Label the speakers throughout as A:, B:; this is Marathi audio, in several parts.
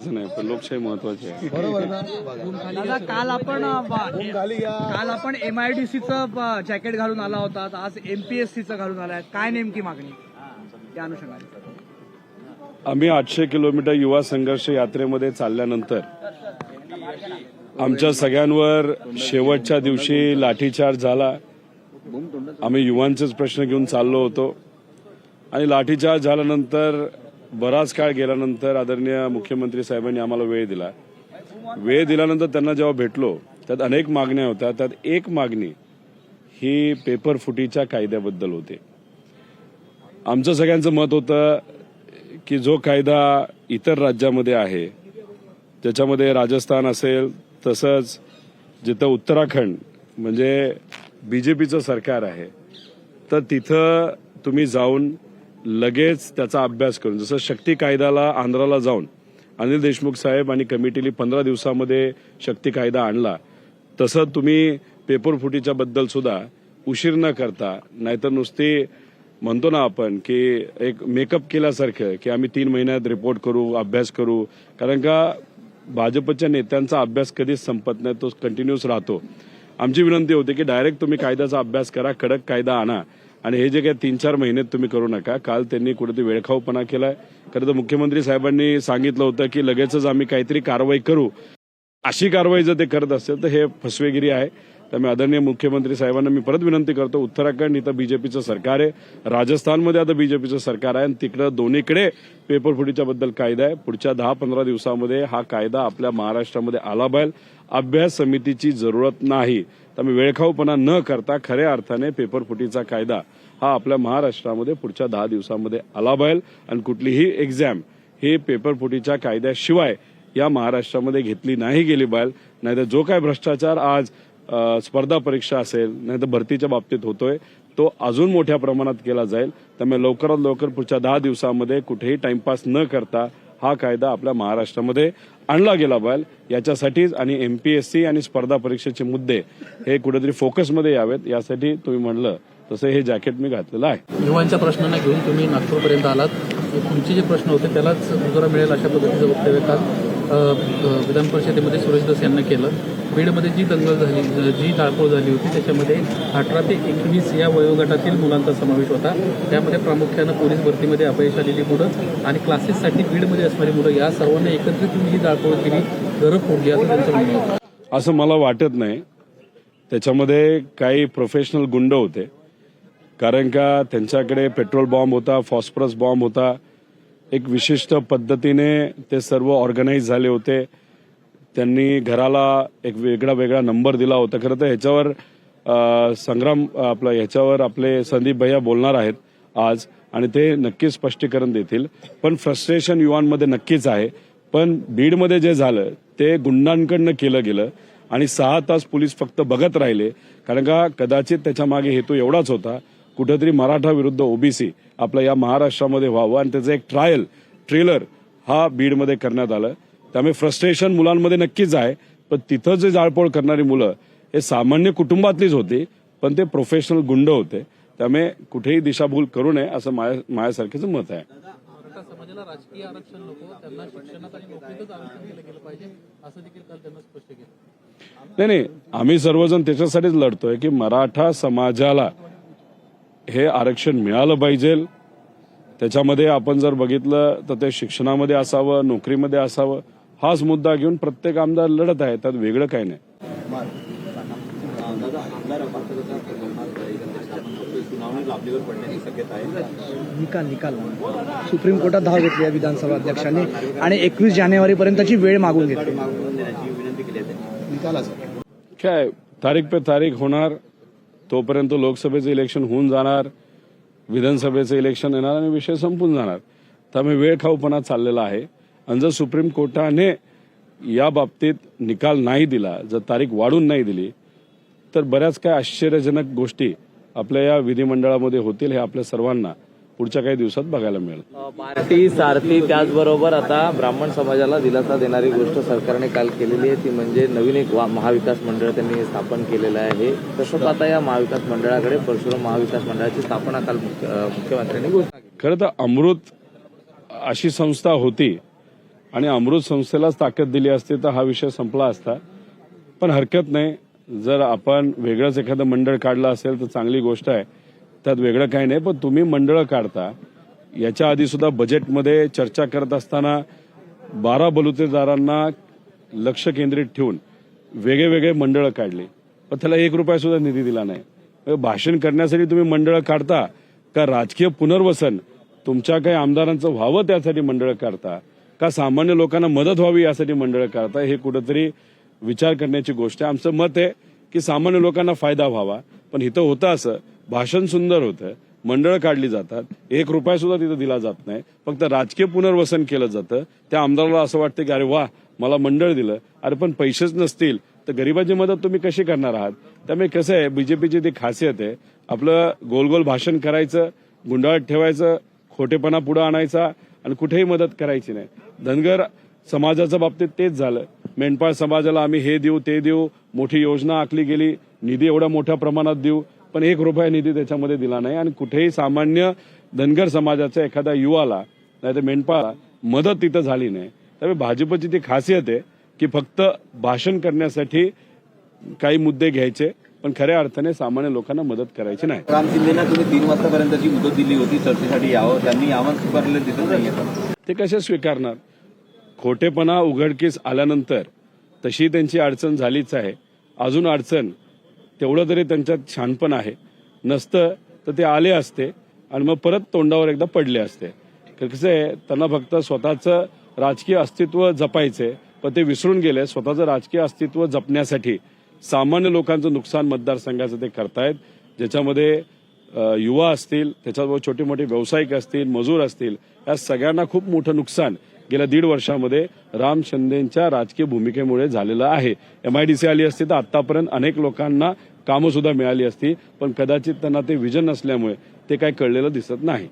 A: महत्वाचं नाही, पण लोकशाही महत्वाची आहे.
B: दादा काल आपण MIDCचं जॅकेट घालून आला होता, आज MPSCचं घालून आलाय, काय नेमकी मागणी त्या अनुषंगाने?
A: आम्ही 800 किलोमीटर युवा संघर्ष यात्रेमध्ये चालल्यानंतर आमच्या सगळ्यांवर शेवटच्या दिवशी लाठीचार्ज झाला. आम्ही युवांचेच प्रश्न घेऊन चाललो होतो आणि लाठीचार्ज झाल्यानंतर बराच काळ गेल्यानंतर आदरणीय मुख्यमंत्री साहेबांनी आम्हाला वेळ दिला. वेळ दिल्यानंतर त्यांना जेव्हा भेटलो त्यात अनेक मागण्या होत्या. त्यात एक मागणी ही पेपर फुटीच्या कायद्याबद्दल होती. आमचं सगळ्यांचं मत होतं की जो कायदा इतर राज्यामध्ये आहे, त्याच्यामध्ये राजस्थान असेल, तसंच जिथं उत्तराखंड म्हणजे बीजेपीचं सरकार आहे, तर तिथं तुम्ही जाऊन लगेच त्याचा अभ्यास करून, जसं शक्ती कायद्याला आंध्राला जाऊन अनिल देशमुख साहेब आणि कमिटीने 15 दिवसामध्ये शक्ती कायदा आणला, तसं तुम्ही पेपर फुटीच्या बद्दल सुद्धा उशीर न करता, नाहीतर नुसती म्हणतो ना आपण की एक मेकअप केल्यासारखं की आम्ही 3 महिन्यात रिपोर्ट करू, अभ्यास करू, कारण का भाजपच्या नेत्यांचा अभ्यास कधीच संपत नाही, तो कंटिन्यूस राहतो. आमची विनंती होती की डायरेक्ट तुम्ही कायद्याचा अभ्यास करा, कडक कायदा आणा आणि हे जे काही 3-4 महिन्यात तुम्ही करू नका. काल त्यांनी कुठेतरी वेळखाऊपणा केलाय. खरं तर मुख्यमंत्री साहेबांनी सांगितलं होतं की लगेचच आम्ही काहीतरी कारवाई करू. अशी कारवाई जर ते करत असेल तर हे फसवेगिरी आहे. त्यामुळे आदरणीय मुख्यमंत्री साहेबांना मी परत विनंती करतो, उत्तराखंड इथं बीजेपीचं सरकार आहे, राजस्थानमध्ये आता बीजेपीचं सरकार आहे आणि तिकडं दोन्हीकडे पेपर फुटीच्या बद्दल कायदा आहे. पुढच्या 10-15 दिवसामध्ये हा कायदा आपल्या महाराष्ट्रामध्ये आला पाहिजे. अभ्यास समितीची जरूरत नाही. त्यामुळे वेळखाऊपणा न करता खऱ्या अर्थाने पेपर फुटीचा कायदा हा आपल्या महाराष्ट्रामध्ये पुढच्या 10 दिवसामध्ये आला पाहिजे आणि कुठलीही एक्झाम ही पेपर फुटीच्या कायद्याशिवाय या महाराष्ट्रामध्ये घेतली नाही गेली पाहिजे. नाहीतर जो काय भ्रष्टाचार आज स्पर्धा परीक्षा असेल, नाहीतर भरतीच्या बाबतीत होतोय, तो अजून मोठ्या प्रमाणात केला जाईल. त्यामुळे लवकरात लवकर पुढच्या 10 दिवसामध्ये कुठेही टाइमपास न करता हा कायदा आपल्या महाराष्ट्रामध्ये आणला गेला पाहिजे. याच्यासाठीच आणि MPSC आणि स्पर्धा परीक्षेचे मुद्दे हे कुठेतरी फोकसमध्ये यावेत, यासाठी तुम्ही म्हणलं तसं हे जॅकेट मी घातलेलं आहे.
C: युवांच्या प्रश्नांना घेऊन तुम्ही नागपूरपर्यंत आलात. तुमचे जे प्रश्न होते त्यालाच उजारा मिळेल अशा पद्धतीचं वक्तव्य काल विधान परिषदेमध्ये सुरेश धस यांना केलं. बीडमध्ये जी दंगल झाली, जी जाळपोळ झाली होती, त्याच्यामध्ये 18 ते 21 या वयोगटातील मुलांचा समावेश होता. त्यामध्ये प्रामुख्यानं पोलीस भरतीमध्ये अपयश आलेली मुलं आणि क्लासेससाठी बीडमध्ये असणारी मुलं, या सर्वांना एकत्रित तुम्ही ही जाळपोळ केली, घरं फोडली, असं त्यांचं म्हणणं होतं.
A: असं मला वाटत नाही. त्याच्यामध्ये काही प्रोफेशनल गुंड होते, कारण का त्यांच्याकडे पेट्रोल बॉम्ब होता, फॉस्फरस बॉम्ब होता. एक विशिष्ट पद्धतीने ते सर्व ऑर्गनाईज झाले होते. त्यांनी घराला एक वेगळा नंबर दिला होता. खरं तर ह्याच्यावर ह्याच्यावर आपले संदीप भैया बोलणार आहेत आज आणि ते नक्कीच स्पष्टीकरण देतील. पण फ्रस्ट्रेशन युवांमध्ये नक्कीच आहे. पण बीडमध्ये जे झालं ते गुंडांकडनं केलं गेलं आणि 6 तास पोलीस फक्त बघत राहिले, कारण का कदाचित त्याच्या मागे हेतू एवढाच होता, कुठेतरी मराठा विरुद्ध OBC आपल्या या महाराष्ट्रामध्ये व्हावं आणि त्याचं एक ट्रेलर हा बीडमध्ये करण्यात आलं. त्यामुळे फ्रस्ट्रेशन मुलांमध्ये नक्कीच आहे. पण तिथं जे जाळपोळ करणारी मुलं हे सामान्य कुटुंबातलीच होती, पण ते प्रोफेशनल गुंड होते. त्यामुळे कुठेही दिशाभूल करू नये असं माझ्यासारखेचं मत आहे.
C: मराठा समाजाला राजकीय आरक्षण नको, त्यांना शिक्षणात आणि नोकरीतच आरक्षण दिलं गेलं पाहिजे, असं देखील काल त्यांना स्पष्ट केलं.
A: नाही, आम्ही सर्वजण त्याच्यासाठीच लढतोय की मराठा समाजाला हे आरक्षण मिळालं पाहिजे. त्याच्यामध्ये आपण जर बघितलं तर ते शिक्षणामध्ये असावं, नोकरीमध्ये असावं, हाच मुद्दा घेऊन प्रत्येक आमदार लढत आहे. त्यात वेगळं काही नाही.
B: निकाल सुप्रीम कोर्टात धाव घेतली आहे विधानसभा अध्यक्षांनी आणि 21 जानेवारीपर्यंतची वेळ मागून घेतली.
A: काय तारीख पे तारीख होणार, तोपर्यंत लोकसभेचं इलेक्शन होऊन जाणार, विधानसभेचं इलेक्शन येणार आणि विषय संपून जाणार. त्यामुळे वेळखाऊपणा चाललेला आहे. आणि जर सुप्रीम कोर्टाने या बाबतीत निकाल नाही दिला, जर तारीख वाढून नाही दिली, तर बऱ्याच काही आश्चर्यजनक गोष्टी आपल्या या विधिमंडळामध्ये होतील. हे आपल्या सर्वांना पुढच्या काही दिवसात बघायला मिळेल.
D: पार्टी सारथी त्याचबरोबर आता ब्राह्मण समाजाला दिलासा देणारी गोष्ट सरकारने काल केलेली आहे, ती म्हणजे नवीन एक महाविकास मंडळ त्यांनी स्थापन केलेलं आहे. तसंच आता या महाविकास मंडळाकडे परशुराम महाविकास मंडळाची स्थापना काल मुख्यमंत्र्यांनी घोषणा केली.
A: खरं तर अमृत अशी संस्था होती आणि अमृत संस्थेलाच ताकद दिली असती तर हा विषय संपला असता. पण हरकत नाही, जर आपण वेगळंच एखादं मंडळ काढलं असेल तर चांगली गोष्ट आहे, त्यात वेगळं काही नाही. पण तुम्ही मंडळं काढता, याच्या आधी सुद्धा बजेटमध्ये चर्चा करत असताना 12 बलुतेदारांना लक्ष केंद्रित ठेवून वेगळे मंडळं काढली, पण त्याला ₹1 सुद्धा निधी दिला नाही. भाषण करण्यासाठी तुम्ही मंडळं काढता का राजकीय पुनर्वसन तुमच्या काही आमदारांचं व्हावं त्यासाठी मंडळं काढता, का सामान्य लोकांना मदत व्हावी यासाठी मंडळं काढता? हे कुठंतरी विचार करण्याची गोष्ट आहे. आमचं मत आहे की सामान्य लोकांना फायदा व्हावा. पण इथं होतं असं, भाषण सुंदर होतं, मंडळं काढली जातात, ₹1 सुद्धा तिथं दिला जात नाही, फक्त राजकीय पुनर्वसन केलं जातं. त्या आमदाराला असं वाटतं की अरे वा, मला मंडळ दिलं. अरे पण पैसेच नसतील तर गरिबाची मदत तुम्ही कशी करणार आहात? त्यामुळे कसं आहे, बीजेपीची ती खासियत आहे, आपलं गोल गोल भाषण करायचं, गुंडाळत ठेवायचं, खोटेपणा पुढे आणायचा आणि कुठेही मदत करायची नाही. धनगर समाजाच्या बाबतीत तेच झालं. मेंढपाळ समाजाला आम्ही हे देऊ ते देऊ, मोठी योजना आखली गेली, निधी एवढ्या मोठ्या प्रमाणात देऊ, पण ₹1 निधी त्याच्यामध्ये दिला नाही. आणि कुठेही सामान्य धनगर समाजाच्या एखाद्या युवाला नाही तर मेंढपाळाला मदत तिथं झाली नाही. त्यामुळे भाजपची ती खासियत आहे की फक्त भाषण करण्यासाठी काही मुद्दे घ्यायचे, पण खऱ्या अर्थाने सामान्य लोकांना मदत करायची नाही.
E: राम शिंदेना तुम्ही 3 वाजतापर्यंतची मुदत दिली होती चर्चेसाठी यावं, त्यांनी आव्हान स्वीकारलेलं दिसत नाहीये.
A: ते कसे स्वीकारणार? खोटेपणा उघडकीस आल्यानंतर तशी त्यांची अडचण झालीच आहे. अजून अडचण तेवढं तरी त्यांच्यात छानपण आहे. नसतं तर ते आले असते आणि मग परत तोंडावर एकदा पडले असते. कसं आहे, त्यांना फक्त स्वतःचं राजकीय अस्तित्व जपायचंय, पण ते विसरून गेले. स्वतःचं राजकीय अस्तित्व जपण्यासाठी सामान्य लोकांचं नुकसान मतदारसंघाचं ते करतायत, ज्याच्यामध्ये युवा असतील, त्याच्याबरोबर छोटे मोठे व्यावसायिक असतील, मजूर असतील, या सगळ्यांना खूप मोठं नुकसान गेल्या 1.5 वर्षामध्ये राम शिंदेच्या राजकीय भूमिकेमुळे झालेलं आहे. MIDC आली असती तर आतापर्यंत अनेक लोकांना कामं सुद्धा मिळाली असती, पण कदाचित त्यांना ते विजन नसल्यामुळे ते काही कळलेलं दिसत नाही.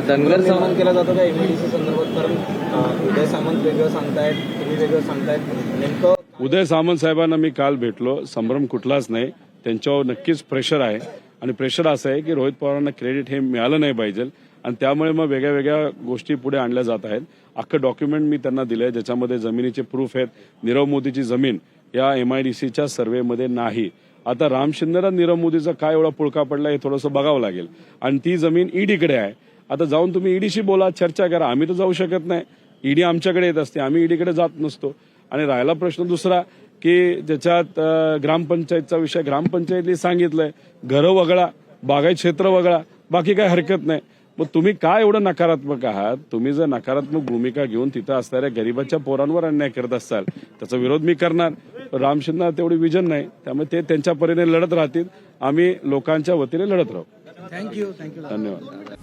D: धनगर
E: सन्मान केला जातो का MIDC संदर्भात? कारण उदय सामंत वेगळं सांगतायत, तुम्ही वेगळं सांगतायत. नेमकं
A: उदय सामंत साहेबांना मी काल भेटलो, संभ्रम कुठलाच नाही. त्यांच्यावर नक्कीच प्रेशर आहे आणि प्रेशर असं आहे की रोहित पवारांना क्रेडिट हे मिळालं नाही पाहिजे आणि त्यामुळे मग वेगळ्या गोष्टी पुढे आणल्या जात आहेत. अख्खं डॉक्युमेंट मी त्यांना दिलंय, ज्याच्यामध्ये जमिनीचे प्रूफ आहेत. नीरव मोदीची जमीन या MIDCच्या सर्व्हेमध्ये नाही. आता राम शिंदेला नीरव मोदीचा काय एवढा पुळका पडला हे थोडंसं बघावं लागेल. आणि ती जमीन ईडीकडे आहे. आता जाऊन तुम्ही ईडीशी बोला, चर्चा करा. आम्ही तर जाऊ शकत नाही, ईडी आमच्याकडे येत असते, आम्ही ईडीकडे जात नसतो. आणि राहिला प्रश्न दुसरा की ज्याच्यात ग्रामपंचायतचा विषय, ग्रामपंचायतनी सांगितलंय घरं वगळा, बागायत क्षेत्र वगळा, बाकी काय हरकत नाही. मग तुम्ही काय एवढं नकारात्मक आहात? तुम्ही जर नकारात्मक भूमिका घेऊन तिथं असणाऱ्या गरीबाच्या पोरांवर अन्याय करत असाल, त्याचा विरोध मी करणार. राम शिंदे तेवढी विजन नाही, त्यामुळे ते त्यांच्या परीने लढत राहतील, आम्ही लोकांच्या वतीने लढत राहू.
B: थँक्यू.
A: धन्यवाद.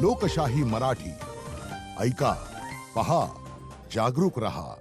F: लोकशाही मराठी ऐका, पहा, जागरूक रहा.